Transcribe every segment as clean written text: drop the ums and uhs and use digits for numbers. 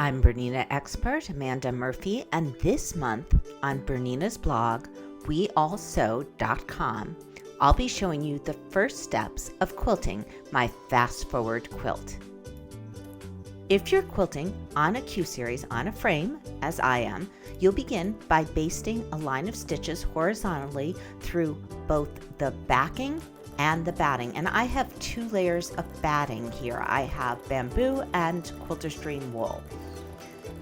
I'm Bernina expert Amanda Murphy, and this month on Bernina's blog, WeAllSew.com, I'll be showing you the first steps of quilting my Fast Forward quilt. If you're quilting on a Q-series on a frame, as I am, you'll begin by basting a line of stitches horizontally through both the backing and the batting. And I have two layers of batting here. I have bamboo and quilter's dream wool.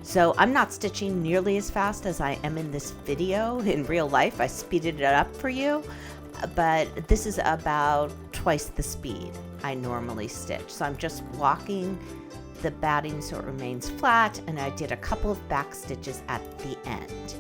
So I'm not stitching nearly as fast as I am in this video. In real life, I speeded it up for you, but this is about twice the speed I normally stitch. So I'm just walking the batting so it remains flat, and I did a couple of back stitches at the end.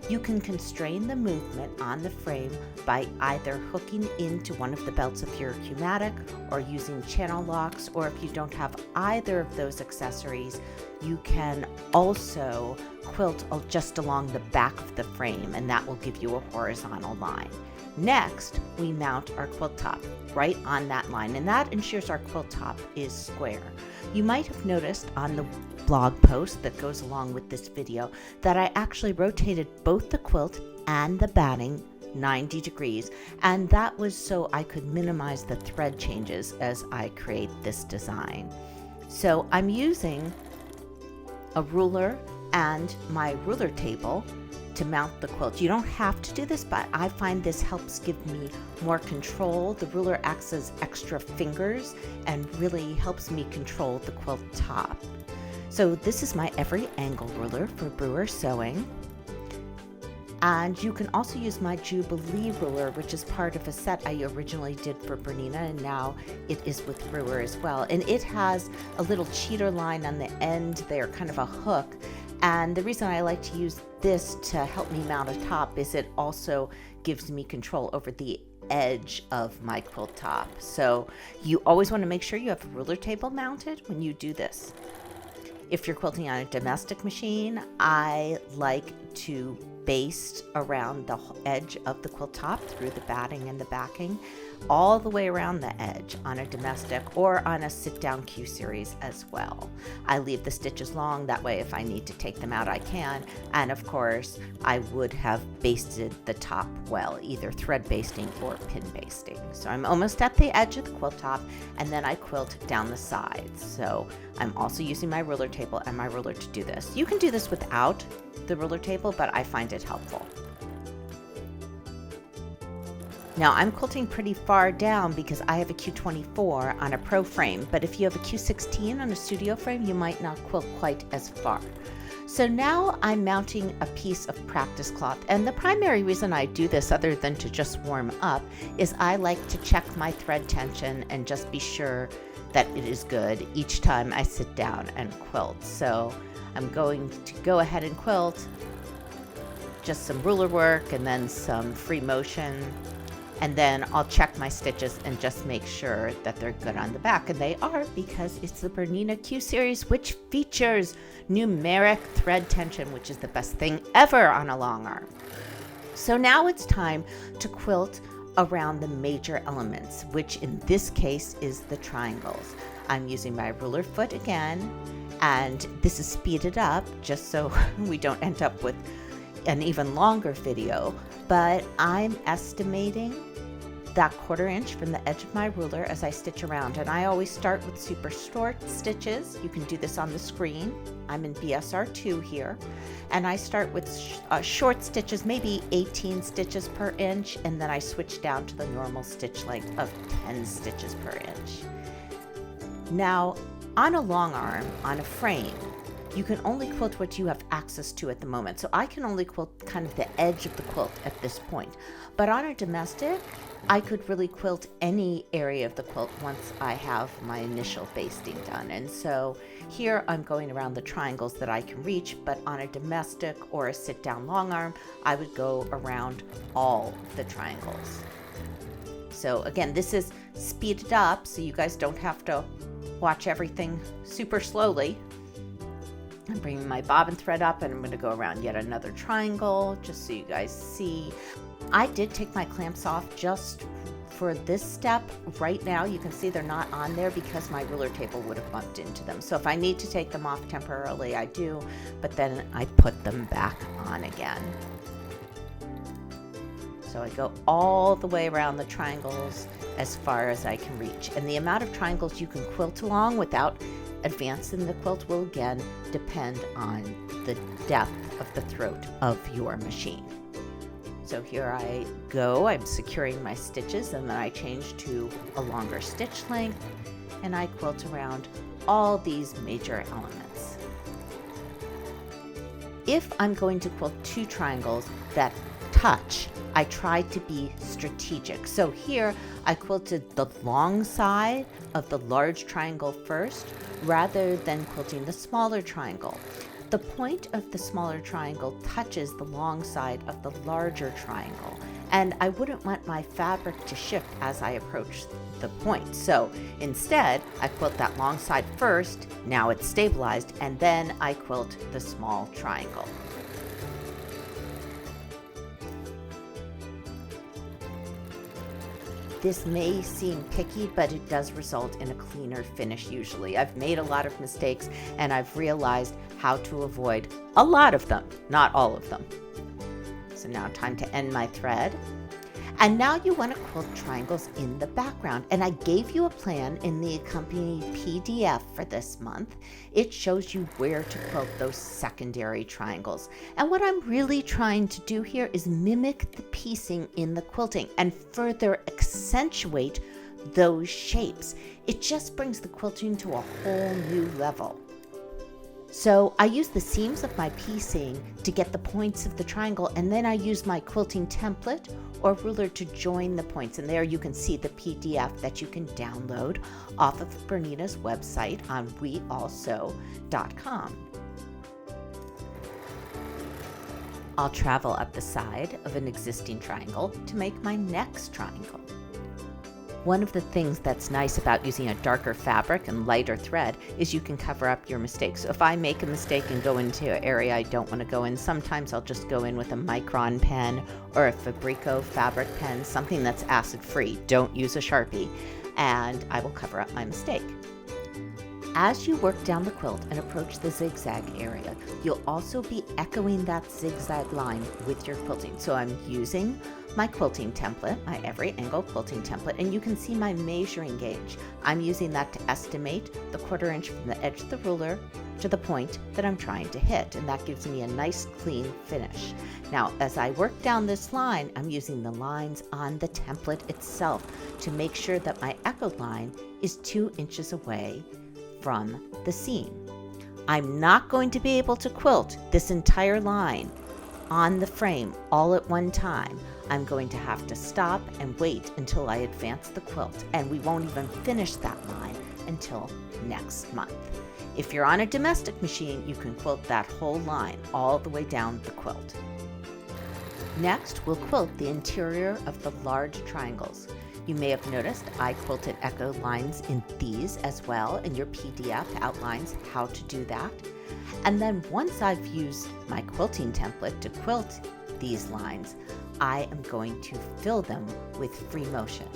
You can constrain the movement on the frame by either hooking into one of the belts of your Q-matic or using channel locks, or if you don't have either of those accessories, you can also quilt just along the back of the frame, and that will give you a horizontal line. Next, we mount our quilt top right on that line, and that ensures our quilt top is square. You might have noticed on the blog post that goes along with this video that I actually rotated both the quilt and the batting 90 degrees, and that was so I could minimize the thread changes as I create this design. So I'm using a ruler and my ruler table to mount the quilt. You don't have to do this, but I find this helps give me more control. The ruler acts as extra fingers and really helps me control the quilt top. So this is my every angle ruler for brewer sewing. And you can also use my Jubilee ruler, which is part of a set I originally did for Bernina, and now it is with brewer as well. And it has a little cheater line on the end there, kind of a hook. And the reason I like to use this to help me mount a top is it also gives me control over the edge of my quilt top. So you always want to make sure you have a ruler table mounted when you do this. If you're quilting on a domestic machine, I like to baste around the edge of the quilt top through the batting and the backing, all the way around the edge on a domestic or on a sit-down Q-series as well. I leave the stitches long, that way if I need to take them out I can, and of course I would have basted the top well, either thread basting or pin basting. So I'm almost at the edge of the quilt top, and then I quilt down the sides. So I'm also using my ruler table and my ruler to do this. You can do this without the ruler table, but I find it helpful. Now I'm quilting pretty far down because I have a Q24 on a pro frame, but if you have a Q16 on a studio frame, you might not quilt quite as far. So now I'm mounting a piece of practice cloth, and the primary reason I do this, other than to just warm up, is I like to check my thread tension and just be sure that it is good each time I sit down and quilt. So I'm going to go ahead and quilt just some ruler work and then some free motion, and then I'll check my stitches and just make sure that they're good on the back, and they are, because it's the Bernina Q-series, which features numeric thread tension, which is the best thing ever on a long arm. So now it's time to quilt around the major elements, which in this case is the triangles. I'm using my ruler foot again, and this is speeded up just so we don't end up with an even longer video, but I'm estimating that 1/4 inch from the edge of my ruler as I stitch around, and I always start with super short stitches. You can do this on the screen. I'm in BSR2 here, and I start with short stitches, maybe 18 stitches per inch, and then I switch down to the normal stitch length of 10 stitches per inch. Now, on a long arm, on a frame, you can only quilt what you have access to at the moment. So I can only quilt kind of the edge of the quilt at this point. But on a domestic, I could really quilt any area of the quilt once I have my initial basting done. And so here I'm going around the triangles that I can reach, but on a domestic or a sit-down long arm, I would go around all the triangles. So again, this is speeded up, so you guys don't have to watch everything super slowly. I'm bringing my bobbin thread up, and I'm going to go around yet another triangle just so you guys see. I did take my clamps off just For this step right now, you can see they're not on there because my ruler table would have bumped into them. So if I need to take them off temporarily, I do, but then I put them back on again. So I go all the way around the triangles as far as I can reach. And the amount of triangles you can quilt along without advancing the quilt will again depend on the depth of the throat of your machine. So here I go, I'm securing my stitches, and then I change to a longer stitch length, and I quilt around all these major elements. If I'm going to quilt 2 triangles that touch, I try to be strategic. So here I quilted the long side of the large triangle first, rather than quilting the smaller triangle. The point of the smaller triangle touches the long side of the larger triangle, and I wouldn't want my fabric to shift as I approach the point. So instead, I quilt that long side first, now it's stabilized, and then I quilt the small triangle. This may seem picky, but it does result in a cleaner finish usually. I've made a lot of mistakes, and I've realized how to avoid a lot of them, not all of them. So now time to end my thread. And now you want to quilt triangles in the background. And I gave you a plan in the accompanying PDF for this month. It shows you where to quilt those secondary triangles. And what I'm really trying to do here is mimic the piecing in the quilting and further accentuate those shapes. It just brings the quilting to a whole new level. So I use the seams of my piecing to get the points of the triangle, and then I use my quilting template or ruler to join the points. And there you can see the PDF that you can download off of Bernina's website on WeAllSew.com. I'll travel up the side of an existing triangle to make my next triangle. One of the things that's nice about using a darker fabric and lighter thread is you can cover up your mistakes. So if I make a mistake and go into an area I don't want to go in, sometimes I'll just go in with a micron pen or a Fabrico fabric pen, something that's acid-free. Don't use a Sharpie, and I will cover up my mistake. As you work down the quilt and approach the zigzag area, you'll also be echoing that zigzag line with your quilting. So I'm using my quilting template, my every angle quilting template, and you can see my measuring gauge. I'm using that to estimate the 1/4 inch from the edge of the ruler to the point that I'm trying to hit, and that gives me a nice clean finish. Now, as I work down this line, I'm using the lines on the template itself to make sure that my echoed line is 2 inches away from the seam. I'm not going to be able to quilt this entire line on the frame all at one time. I'm going to have to stop and wait until I advance the quilt, and we won't even finish that line until next month. If you're on a domestic machine, you can quilt that whole line all the way down the quilt. Next, we'll quilt the interior of the large triangles. You may have noticed I quilted echo lines in these as well, and your PDF outlines how to do that. And then once I've used my quilting template to quilt these lines, I am going to fill them with free motion.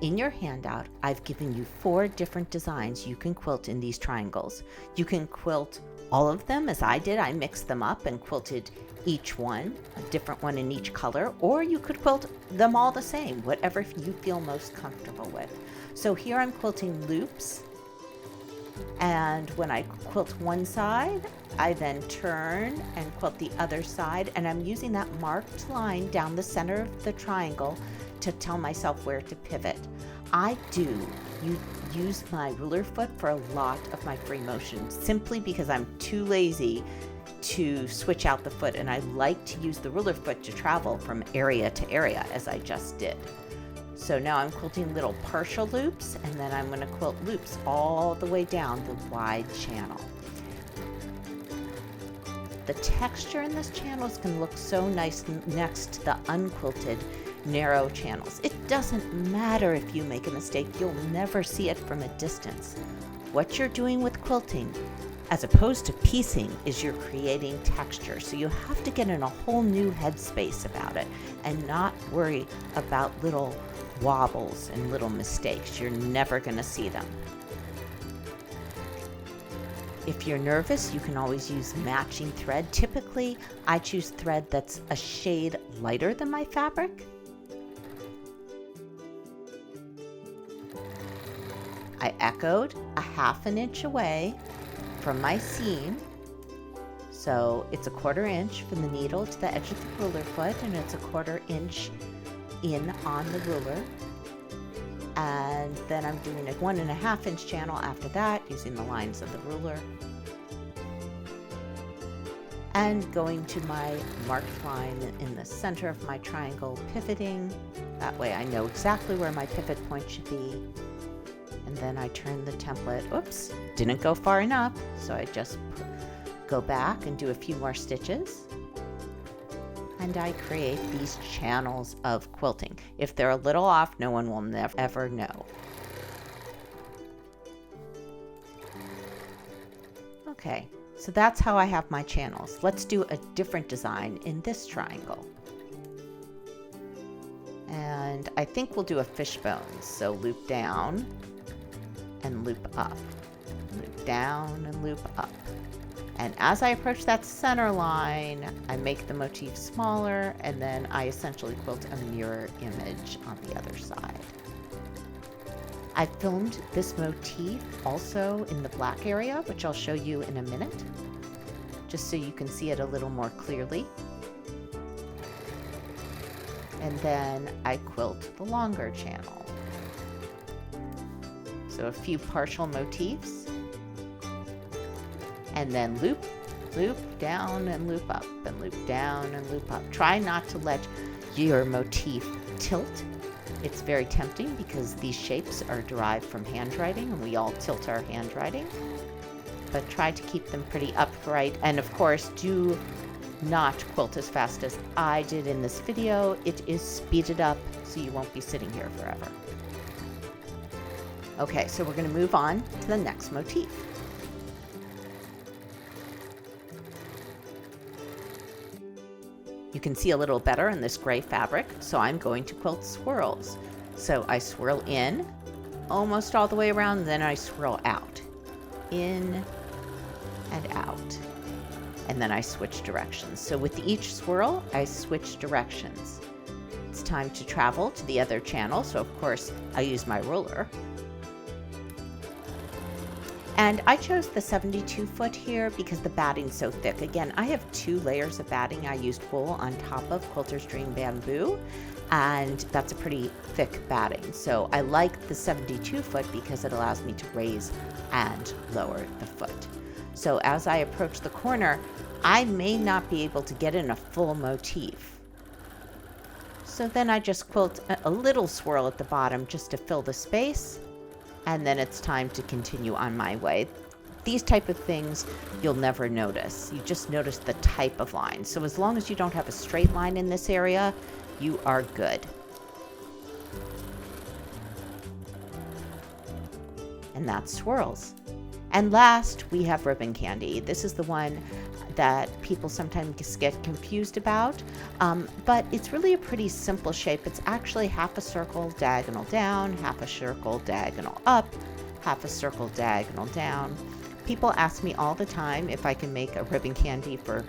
In your handout, I've given you 4 different designs you can quilt in these triangles. You can quilt all of them as I did. I mixed them up and quilted each one, a different one in each color, or you could quilt them all the same, whatever you feel most comfortable with. So here I'm quilting loops, and when I quilt one side, I then turn and quilt the other side, and I'm using that marked line down the center of the triangle to tell myself where to pivot. I do use my ruler foot for a lot of my free motion, simply because I'm too lazy to switch out the foot, and I like to use the ruler foot to travel from area to area as I just did. So now I'm quilting little partial loops, and then I'm going to quilt loops all the way down the wide channel. The texture in this channel is going to look so nice next to the unquilted narrow channels. It doesn't matter if you make a mistake, you'll never see it from a distance. What you're doing with quilting, as opposed to piecing, is you're creating texture. So you have to get in a whole new headspace about it and not worry about little wobbles and little mistakes. You're never going to see them. If you're nervous, you can always use matching thread. Typically, I choose thread that's a shade lighter than my fabric. I echoed a 1/2 inch away from my seam. So it's a 1/4 inch from the needle to the edge of the ruler foot, and it's a 1/4 inch in on the ruler. And then I'm doing a 1.5 inch channel after that using the lines of the ruler. And going to my marked line in the center of my triangle, pivoting. That way I know exactly where my pivot point should be. And then I turn the template. Oops, didn't go far enough. So I just go back and do a few more stitches. And I create these channels of quilting. If they're a little off, no one will ever know. Okay, so that's how I have my channels. Let's do a different design in this triangle. And I think we'll do a fishbone. So loop down and loop up. Loop down and loop up. And as I approach that center line, I make the motif smaller, and then I essentially quilt a mirror image on the other side. I filmed this motif also in the black area, which I'll show you in a minute, just so you can see it a little more clearly. And then I quilt the longer channel. So a few partial motifs. And then loop, loop down and loop up, and loop down and loop up. Try not to let your motif tilt. It's very tempting because these shapes are derived from handwriting, and we all tilt our handwriting. But try to keep them pretty upright. And of course, do not quilt as fast as I did in this video. It is speeded up, so you won't be sitting here forever. Okay, so we're going to move on to the next motif. You can see a little better in this gray fabric, so I'm going to quilt swirls. So I swirl in almost all the way around, then I swirl out. In and out. And then I switch directions. So with each swirl, I switch directions. It's time to travel to the other channel, so of course I use my ruler. And I chose the 72 foot here because the batting's so thick. Again, I have 2 layers of batting. I used wool on top of Quilter's Dream Bamboo, and that's a pretty thick batting. So I like the 72 foot because it allows me to raise and lower the foot. So as I approach the corner, I may not be able to get in a full motif. So then I just quilt a little swirl at the bottom just to fill the space. And then it's time to continue on my way. These type of things you'll never notice. You just notice the type of line. So as long as you don't have a straight line in this area, you are good. And that's swirls. And last, we have ribbon candy. This is the one that people sometimes get confused about, but it's really a pretty simple shape. It's actually half a circle diagonal down, half a circle diagonal up, half a circle diagonal down. People ask me all the time if I can make a ribbon candy for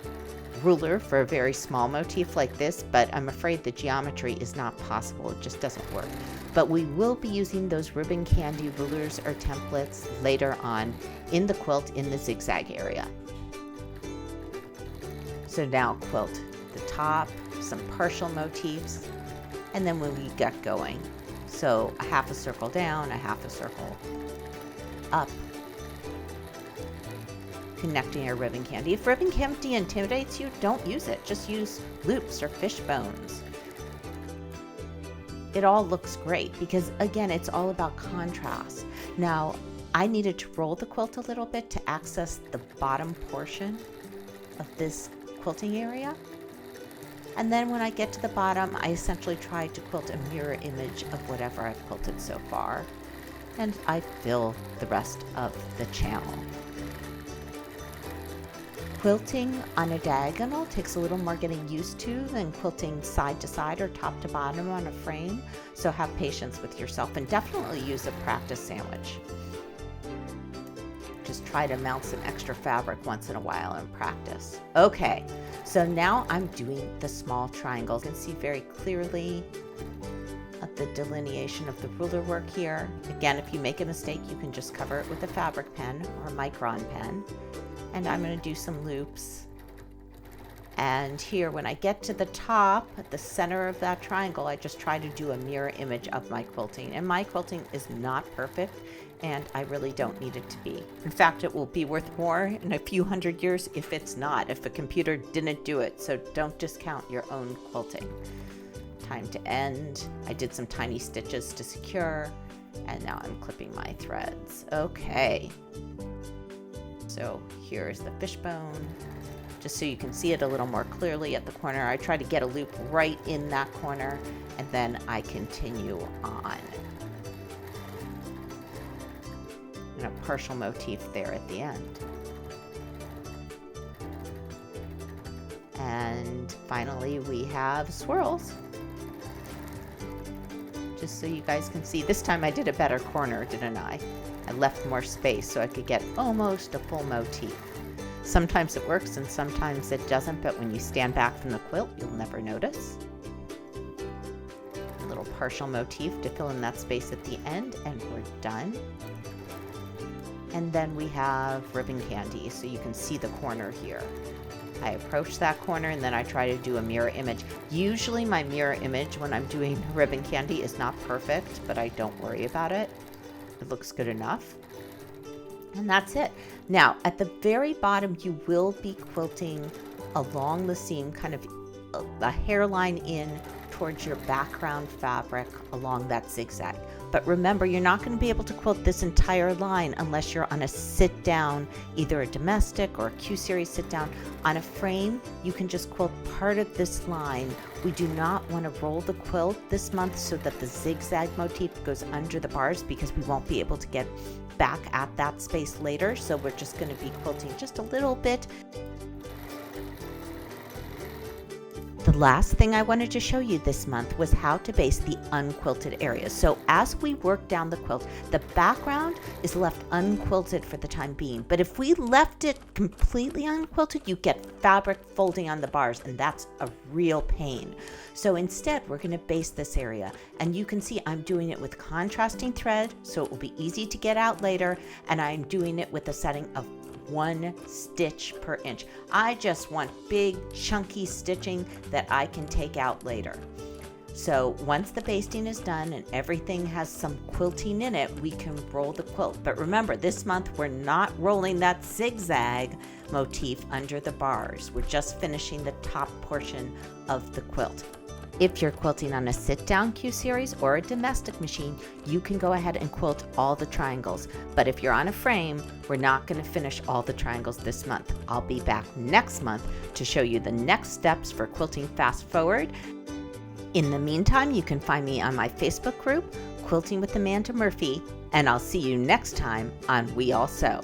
ruler for a very small motif like this, but I'm afraid the geometry is not possible. It just doesn't work. But we will be using those ribbon candy rulers or templates later on in the quilt in the zigzag area. So now quilt the top, some partial motifs, and then when we get going. So a half a circle down, a half a circle up, connecting our ribbon candy. If ribbon candy intimidates you, don't use it. Just use loops or fish bones. It all looks great because, again, it's all about contrast. Now, I needed to roll the quilt a little bit to access the bottom portion of this quilting area. And then when I get to the bottom, I essentially try to quilt a mirror image of whatever I've quilted so far. And I fill the rest of the channel. Quilting on a diagonal takes a little more getting used to than quilting side to side or top to bottom on a frame, so have patience with yourself and definitely use a practice sandwich. Just try to mount some extra fabric once in a while and practice. Okay, so now I'm doing the small triangles. You can see very clearly the delineation of the ruler work here. Again, if you make a mistake, you can just cover it with a fabric pen or a micron pen. And I'm going to do some loops. And here, when I get to the top, at the center of that triangle, I just try to do a mirror image of my quilting. And my quilting is not perfect, and I really don't need it to be. In fact, it will be worth more in a few hundred years if it's not, if a computer didn't do it. So don't discount your own quilting. Time to end. I did some tiny stitches to secure, and now I'm clipping my threads. Okay. So here's the fishbone, just so you can see it a little more clearly at the corner. I try to get a loop right in that corner, and then I continue on. And a partial motif there at the end. And finally we have swirls. Just so you guys can see, this time I did a better corner, didn't I? I left more space so I could get almost a full motif. Sometimes it works and sometimes it doesn't, but when you stand back from the quilt, you'll never notice. A little partial motif to fill in that space at the end, and we're done. And then we have ribbon candy, so you can see the corner here. I approach that corner and then I try to do a mirror image. Usually my mirror image when I'm doing ribbon candy is not perfect, but I don't worry about it. It looks good enough. And that's it. Now, at the very bottom, you will be quilting along the seam, kind of a hairline in towards your background fabric along that zigzag. But remember, you're not going to be able to quilt this entire line unless you're on a sit down, either a domestic or a Q series sit down. On a frame, you can just quilt part of this line. We do not want to roll the quilt this month so that the zigzag motif goes under the bars, because we won't be able to get back at that space later. So we're just going to be quilting just a little bit. The last thing I wanted to show you this month was how to baste the unquilted areas. So as we work down the quilt, the background is left unquilted for the time being. But if we left it completely unquilted, you get fabric folding on the bars, and that's a real pain. So instead, we're going to baste this area. And you can see I'm doing it with contrasting thread, so it will be easy to get out later. And I'm doing it with a setting of 1 stitch per inch. I just want big chunky stitching that I can take out later. So once the basting is done and everything has some quilting in it, we can roll the quilt. But remember, this month we're not rolling that zigzag motif under the bars. We're just finishing the top portion of the quilt. If you're quilting on a sit-down Q series or a domestic machine, you can go ahead and quilt all the triangles. But if you're on a frame, we're not going to finish all the triangles this month. I'll be back next month to show you the next steps for quilting Fast Forward. In the meantime, you can find me on my Facebook group, Quilting with Amanda Murphy, and I'll see you next time on We All Sew.